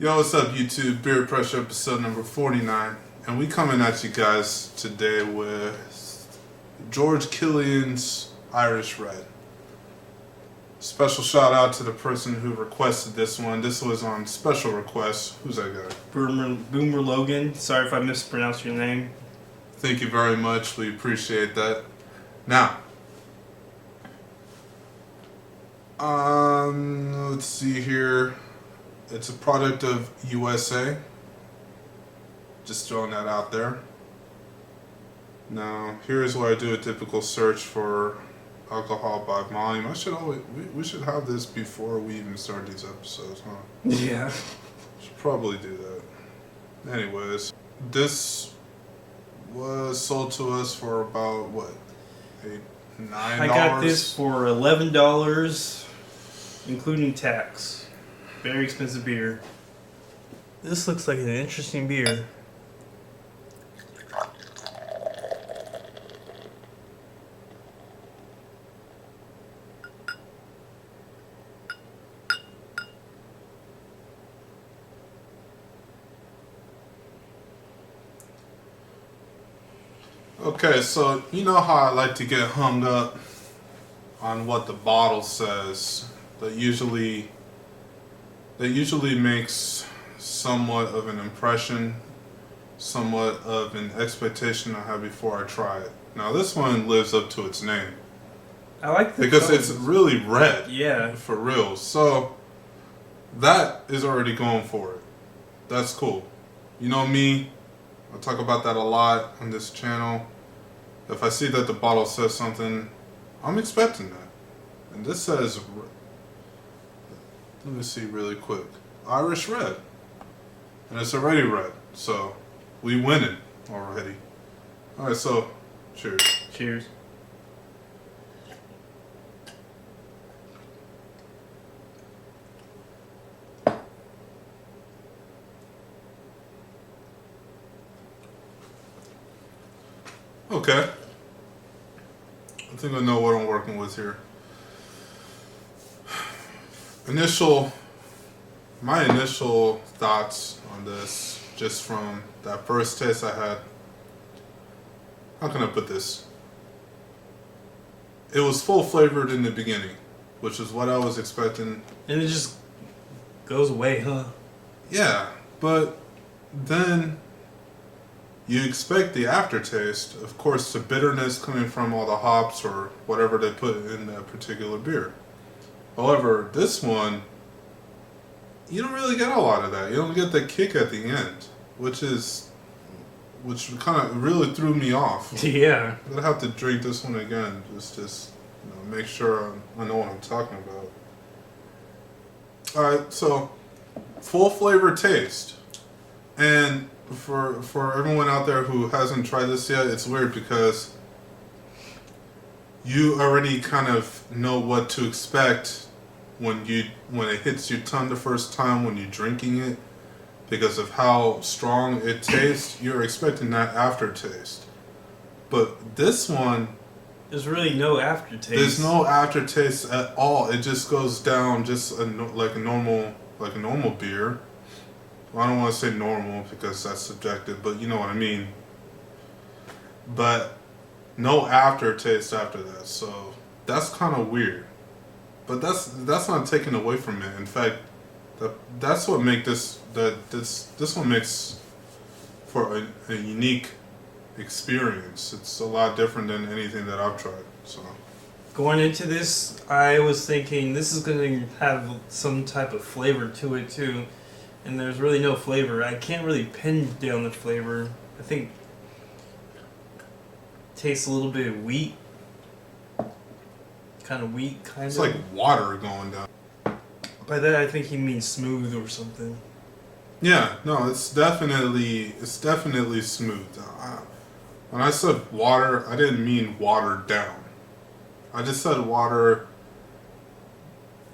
Yo, what's up, YouTube? Beer Pressure episode number 49. And we coming at you guys today with George Killian's Irish Red. Special shout out to the person who requested this one. This was on special request. Who's that guy? Boomer Logan. Sorry if I mispronounced your name. Thank you very much. We appreciate that. Now, let's see here. It's a product of USA. Just throwing that out there. Now, here's where I do a typical search for alcohol by volume. We should have this before we even start these episodes, huh? Yeah. Should probably do that. Anyways, this was sold to us for about what, $9? I got this for $11, including tax. Very expensive beer. This looks like an interesting beer. Okay, so you know how I like to get hung up on what the bottle says. That usually makes somewhat of an impression, somewhat of an expectation I have before I try it. Now this one lives up to its name. I like the because colors. It's really red. Yeah. For real. So that is already going for it. That's cool. You know me, I talk about that a lot on this channel. If I see that the bottle says something, I'm expecting that. And this says, let me see really quick, Irish Red. And it's already red, so we winning already. Alright, so cheers. Cheers. Okay. I think I know what I'm working with here. My initial thoughts on this, just from that first taste I had, how can I put this? It was full flavored in the beginning, which is what I was expecting. And it just goes away, huh? Yeah, but then you expect the aftertaste, of course, the bitterness coming from all the hops or whatever they put in that particular beer. However, this one, you don't really get a lot of that. You don't get the kick at the end, which kind of really threw me off. Yeah. I'm gonna have to drink this one again, just make sure I know what I'm talking about. All right, so full flavor taste, and for everyone out there who hasn't tried this yet, it's weird because you already kind of know what to expect when it hits your tongue the first time when you're drinking it, because of how strong it tastes. You're expecting that aftertaste, but this one, there's really no aftertaste. There's no aftertaste at all. It just goes down just like a normal beer. I don't want to say normal because that's subjective, but you know what I mean. But no aftertaste after that, so that's kind of weird. But that's not taken away from it. In fact, that's what makes this one makes for a unique experience. It's a lot different than anything that I've tried. So going into this, I was thinking this is going to have some type of flavor to it too, and there's really no flavor. I can't really pin down the flavor. I think it tastes a little bit of wheat. Kind of wheat, kind of. It's like water going down. By that, I think he means smooth or something. Yeah, no, it's definitely smooth. When I said water, I didn't mean watered down. I just said water.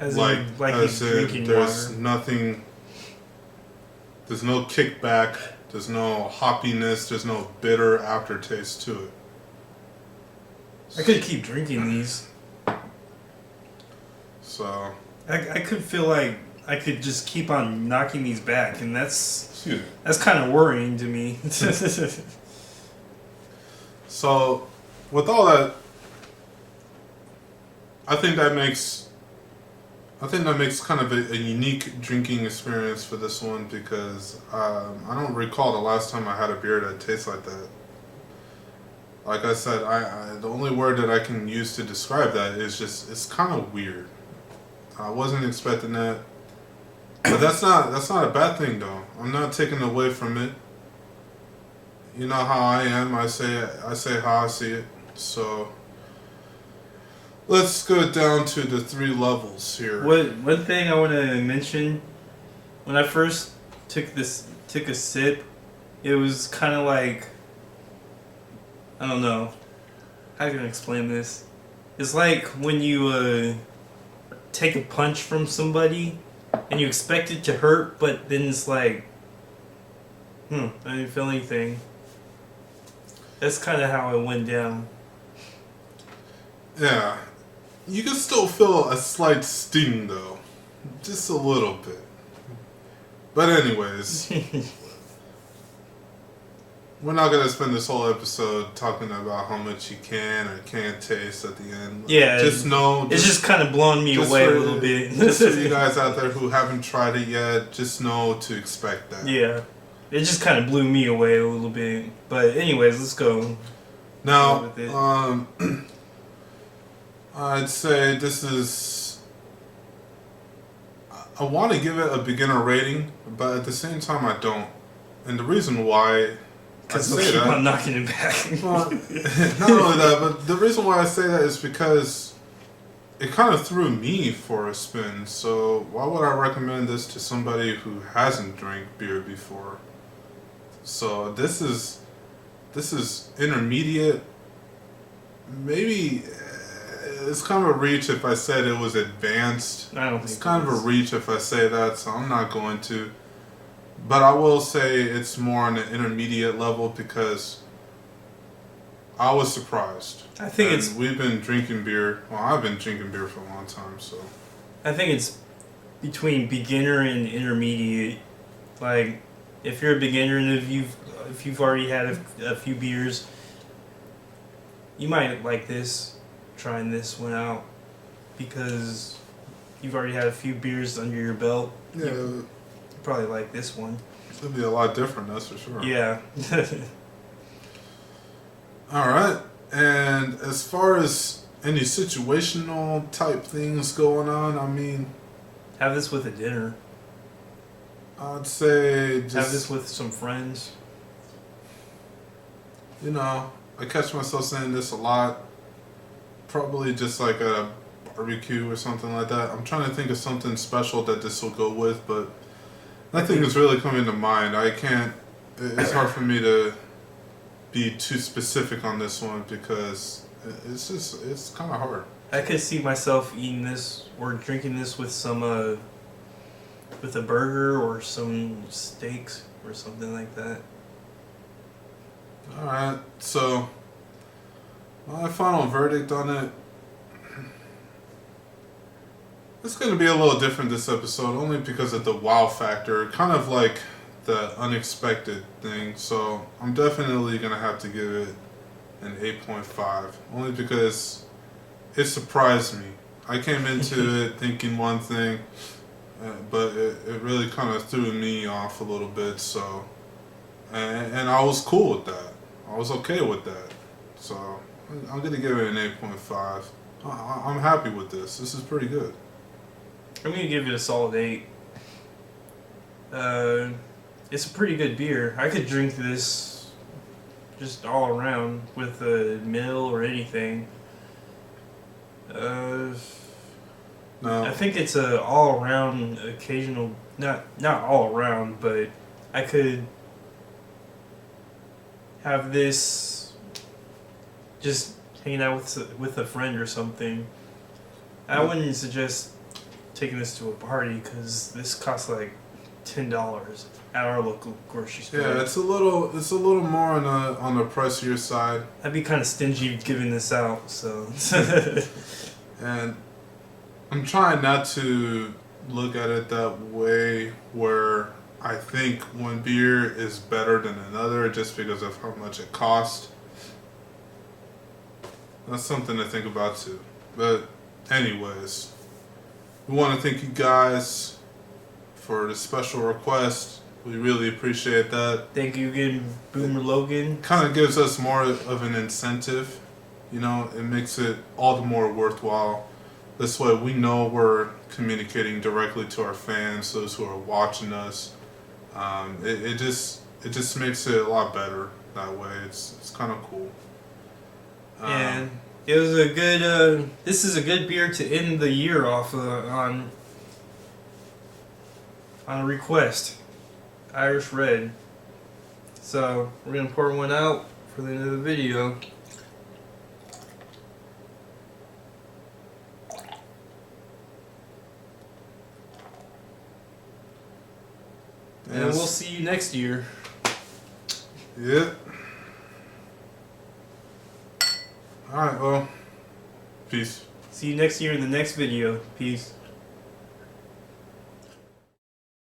As he's drinking there's water. Nothing. There's no kickback. There's no hoppiness. There's no bitter aftertaste to it. I could keep drinking these. So I could feel like I could just keep on knocking these back, and that's Excuse me. kind of worrying to me. So, with all that, I think that makes kind of a unique drinking experience for this one because I don't recall the last time I had a beer that tastes like that. Like I said, the only word that I can use to describe that is just it's kind of weird. I wasn't expecting that, but that's not a bad thing though. I'm not taking away from it. You know how I am. I say how I see it. So let's go down to the 3 levels here. One thing I want to mention, when I first took a sip, it was kind of like, I don't know, how can I explain this? It's like when you take a punch from somebody and you expect it to hurt, but then it's like, I didn't feel anything. That's kind of how it went down. Yeah. You can still feel a slight sting though. Just a little bit. But anyways, we're not going to spend this whole episode talking about how much you can or can't taste at the end. Yeah. Just know. It's just kind of blowing me away a little bit. Just for you guys out there who haven't tried it yet, just know to expect that. Yeah. It just kind of blew me away a little bit. But anyways, let's go. Now, I'd say this is... I want to give it a beginner rating, but at the same time I don't. And the reason why... Because we'll keep on knocking it back. Well, not only that, but the reason why I say that is because it kind of threw me for a spin. So why would I recommend this to somebody who hasn't drank beer before? So this is intermediate. Maybe it's kind of a reach if I said it was advanced. I don't think it's kind of a reach if I say that, so I'm not going to. But I will say it's more on the intermediate level because I was surprised. I think we've been drinking beer. Well, I've been drinking beer for a long time, so. I think it's between beginner and intermediate. Like, if you're a beginner and if you've already had a few beers, you might like this, trying this one out, because you've already had a few beers under your belt. Yeah. You probably like this one. It's gonna be a lot different, that's for sure. Yeah. All right. And as far as any situational type things going on, I mean, have this with a dinner. I'd say just have this with some friends. You know, I catch myself saying this a lot. Probably just like a barbecue or something like that. I'm trying to think of something special that this will go with, but nothing is really coming to mind. I can't. It's hard for me to be too specific on this one because it's kind of hard. I could see myself eating this or drinking this with some with a burger or some steaks or something like that. All right, so my final verdict on it. It's going to be a little different this episode, only because of the wow factor, kind of like the unexpected thing. So I'm definitely going to have to give it an 8.5, only because it surprised me. I came into it thinking one thing, but it really kind of threw me off a little bit. So, and I was cool with that. I was okay with that. So I'm going to give it an 8.5. I'm happy with this. This is pretty good. I'm going to give it a solid 8. It's a pretty good beer. I could drink this just all around with a meal or anything. No. I think it's a all around occasional, not all around, but I could have this just hanging out with a friend or something. I wouldn't suggest taking this to a party because this costs like $10 at our local grocery store. Yeah, it's a little more on the pricier side. I'd be kind of stingy giving this out, so. And I'm trying not to look at it that way where I think one beer is better than another just because of how much it costs. That's something to think about too. But anyways, we want to thank you guys for the special request. We really appreciate that. Thank you again, Boomer Logan. Kind of gives us more of an incentive. You know, it makes it all the more worthwhile. This way we know we're communicating directly to our fans, those who are watching us. It just makes it a lot better that way. It's kind of cool. And it was a good. This is a good beer to end the year off on a request. Irish Red. So we're gonna pour one out for the end of the video. And we'll see you next year. Yep. Alright, well, peace. See you next year in the next video. Peace.